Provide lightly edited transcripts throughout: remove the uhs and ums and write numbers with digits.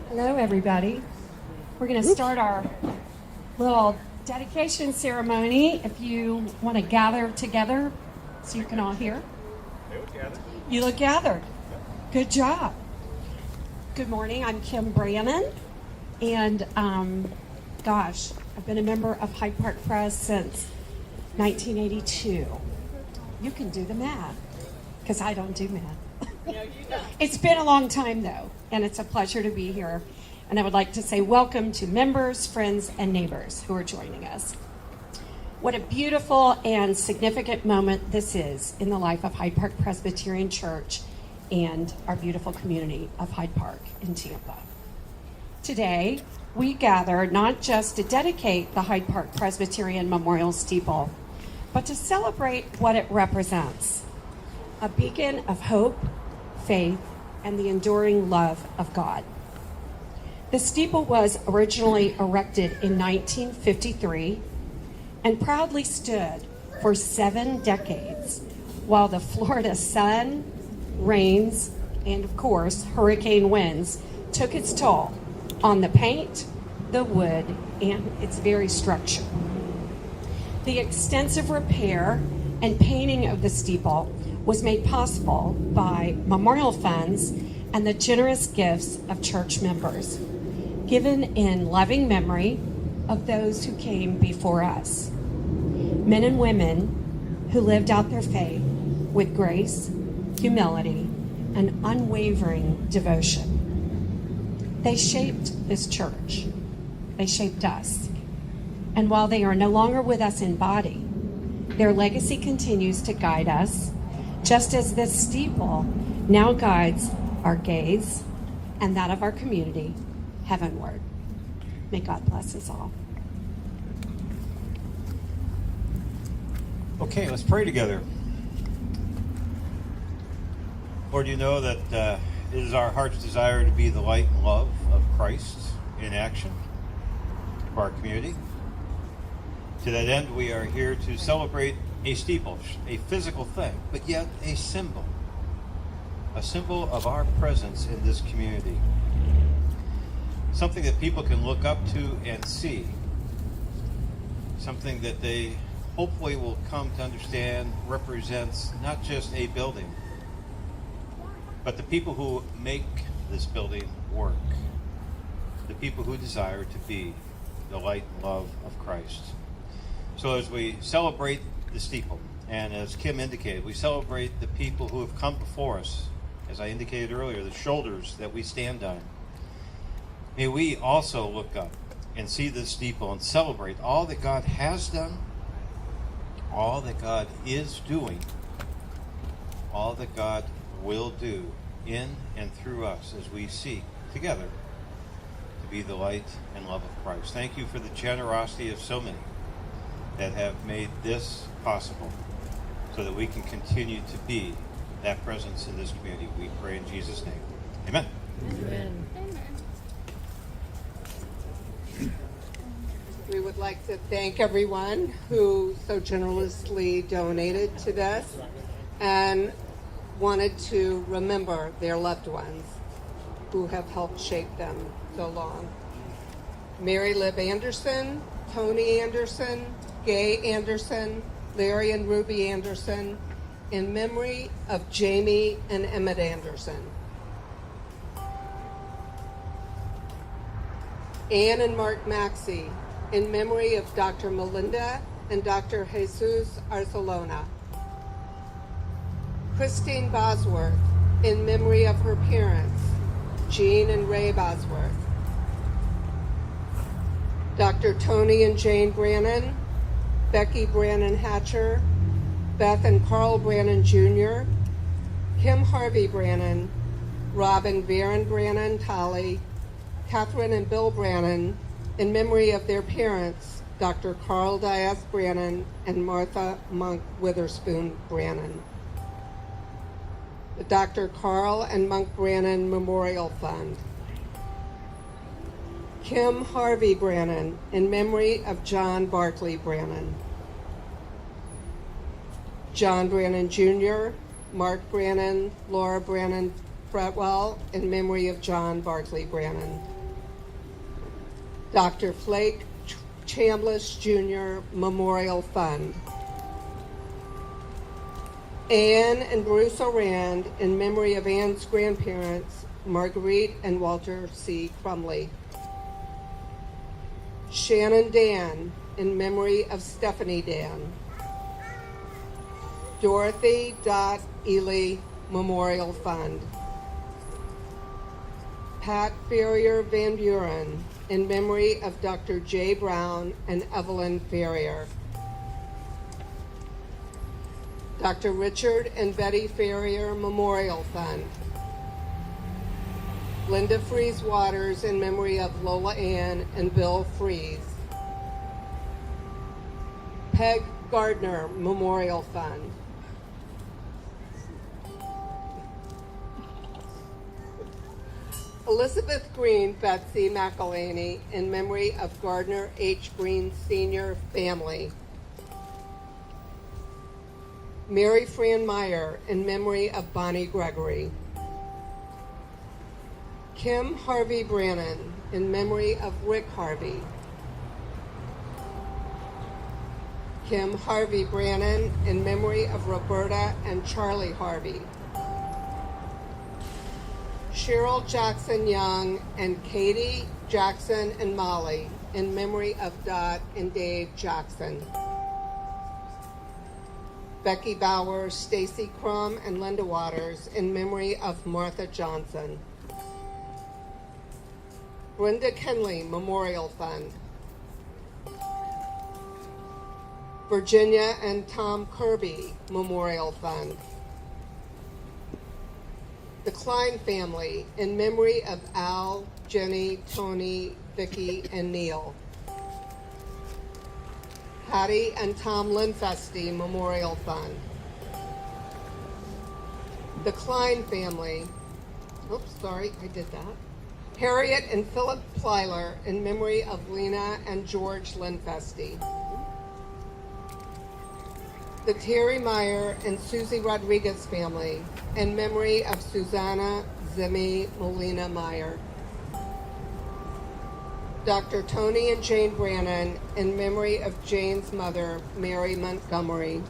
Hello, everybody. We're going to start our little dedication ceremony. If you want to gather together so you can all hear. You look gathered. Good job. Good morning. I'm Kim Brannon. And, I've been a member of Hyde Park Pres since 1982. You can do the math, because I don't do math. It's been a long time, though, and it's a pleasure to be here. And I would like to say welcome to members, friends, and neighbors who are joining us. What a beautiful and significant moment this is in the life of Hyde Park Presbyterian Church and our beautiful community of Hyde Park in Tampa. Today, we gather not just to dedicate the Hyde Park Presbyterian Memorial Steeple, but to celebrate what it represents, a beacon of hope, faith, and the enduring love of God. The steeple was originally erected in 1953 and proudly stood for 7 decades while the Florida sun, rains, and of course, hurricane winds took its toll on the paint, the wood, and its very structure. The extensive repair and painting of the steeple was made possible by memorial funds and the generous gifts of church members, given in loving memory of those who came before us. Men and women who lived out their faith with grace, humility, and unwavering devotion. They shaped this church. They shaped us. And while they are no longer with us in body, their legacy continues to guide us, just as this steeple now guides our gaze and that of our community heavenward. May God bless us all. Okay, let's pray together. Lord, you know that it is our heart's desire to be the light and love of Christ in action for our community. To that end, we are here to celebrate a steeple, a physical thing, but yet a symbol of our presence in this community. Something that people can look up to and see. Something that they hopefully will come to understand represents not just a building, but the people who make this building work. The people who desire to be the light and love of Christ. So as we celebrate the steeple, and as Kim indicated, we celebrate the people who have come before us, as I indicated earlier, the shoulders that we stand on. May we also look up and see this steeple and celebrate all that God has done, all that God is doing, all that God will do in and through us as we seek together to be the light and love of Christ. Thank you for the generosity of so many that have made this possible so that we can continue to be that presence in this community. We pray in Jesus' name. Amen. Amen. We would like to thank everyone who so generously donated to this and wanted to remember their loved ones who have helped shape them so long. Mary Liv Anderson, Tony Anderson, Gay Anderson, Larry and Ruby Anderson, in memory of Jamie and Emmett Anderson. Ann and Mark Maxey, in memory of Dr. Melinda and Dr. Jesus Arcelona. Christine Bosworth, in memory of her parents, Jean and Ray Bosworth. Dr. Tony and Jane Brannon, Becky Brannon Hatcher, Beth and Carl Brannon Jr., Kim Harvey Brannon, Robin Baron Brannon Tolly, Catherine and Bill Brannon, in memory of their parents, Dr. Carl Dias Brannon and Martha Monk Witherspoon Brannon. The Dr. Carl and Monk Brannon Memorial Fund. Kim Harvey Brannon, in memory of John Barkley Brannon. John Brannon Jr., Mark Brannon, Laura Brannon Fretwell, in memory of John Barkley Brannon. Dr. Flake Chambliss Jr. Memorial Fund. Anne and Bruce Orand, in memory of Anne's grandparents, Marguerite and Walter C. Crumley. Shannon Dan, in memory of Stephanie Dan. Dorothy Dot Ely Memorial Fund. Pat Ferrier Van Buren, in memory of Dr. J. Brown and Evelyn Ferrier. Dr. Richard and Betty Ferrier Memorial Fund. Linda Fries Waters, in memory of Lola Ann and Bill Fries. Peg Gardner Memorial Fund. Elizabeth Green Betsy McElhaney, in memory of Gardner H. Green Sr. family. Mary Fran Meyer, in memory of Bonnie Gregory. Kim Harvey Brannon, in memory of Rick Harvey. Kim Harvey Brannon, in memory of Roberta and Charlie Harvey. Cheryl Jackson Young and Katie Jackson and Molly, in memory of Dot and Dave Jackson. Becky Bauer, Stacy Crum, and Linda Waters, in memory of Martha Johnson. Brenda Kenley Memorial Fund. Virginia and Tom Kirby Memorial Fund. The Klein family, in memory of Al, Jenny, Tony, Vicki, and Neil. Patty and Tom Linfesti Memorial Fund. The Klein family, oops, sorry, I did that. Harriet and Philip Plyler, in memory of Lena and George Linfesti. The Terry Meyer and Susie Rodriguez family, in memory of Susanna Zimmy Molina Meyer. Dr. Tony and Jane Brannon, in memory of Jane's mother, Mary Montgomery.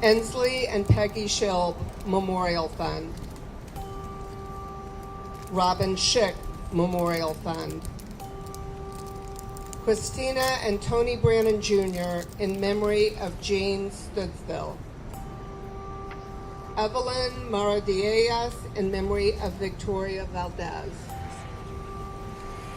Ensley and Peggy Schilb Memorial Fund. Robin Schick Memorial Fund. Christina and Tony Brannon Jr., in memory of Jane Studsville. Evelyn Maradiellas, in memory of Victoria Valdez.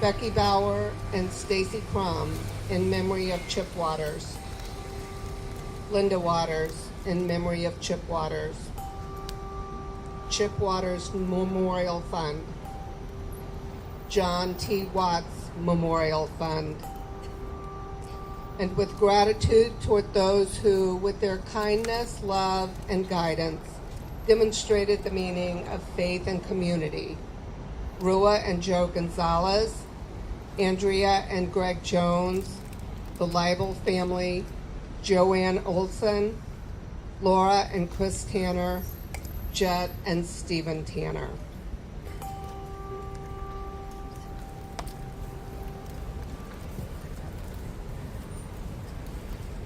Becky Bauer and Stacy Crum, in memory of Chip Waters. Linda Waters, in memory of Chip Waters. Chip Waters Memorial Fund. John T. Watts Memorial Fund. And with gratitude toward those who, with their kindness, love, and guidance, demonstrated the meaning of faith and community. Rua and Joe Gonzalez, Andrea and Greg Jones, the Leibel family, Joanne Olson, Laura and Chris Tanner, Jet and Stephen Tanner.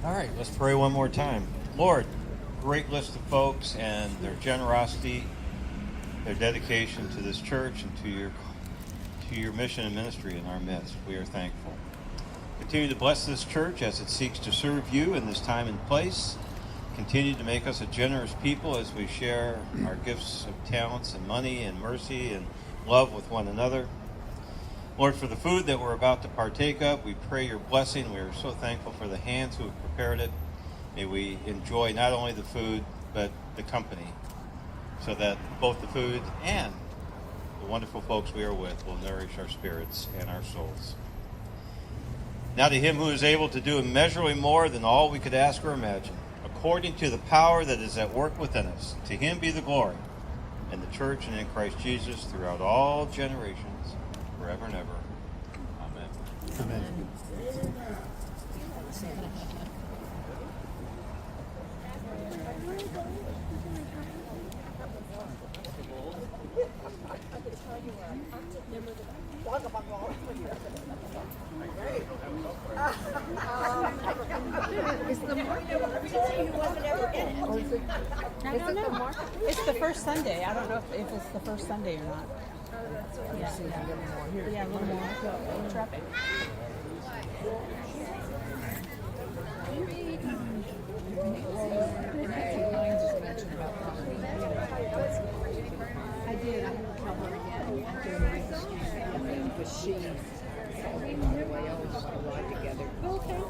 All right, let's pray one more time. Lord, great list of folks and their generosity, their dedication to this church and to your mission and ministry in our midst. We are thankful. Continue to bless this church as it seeks to serve you in this time and place. Continue to make us a generous people as we share our gifts of talents and money and mercy and love with one another. Lord, for the food that we're about to partake of, we pray your blessing. We are so thankful for the hands who have prepared it. May we enjoy not only the food, but the company, so that both the food and the wonderful folks we are with will nourish our spirits and our souls. Now to him who is able to do immeasurably more than all we could ask or imagine, according to the power that is at work within us, to him be the glory in the church and in Christ Jesus throughout all generations, forever and ever. Amen. Amen. first Sunday. I don't know if it's the first Sunday or not. Yeah, a little more traffic. I did. I'm going to tell her again. But she saw me on the way. I was just ride together. Okay.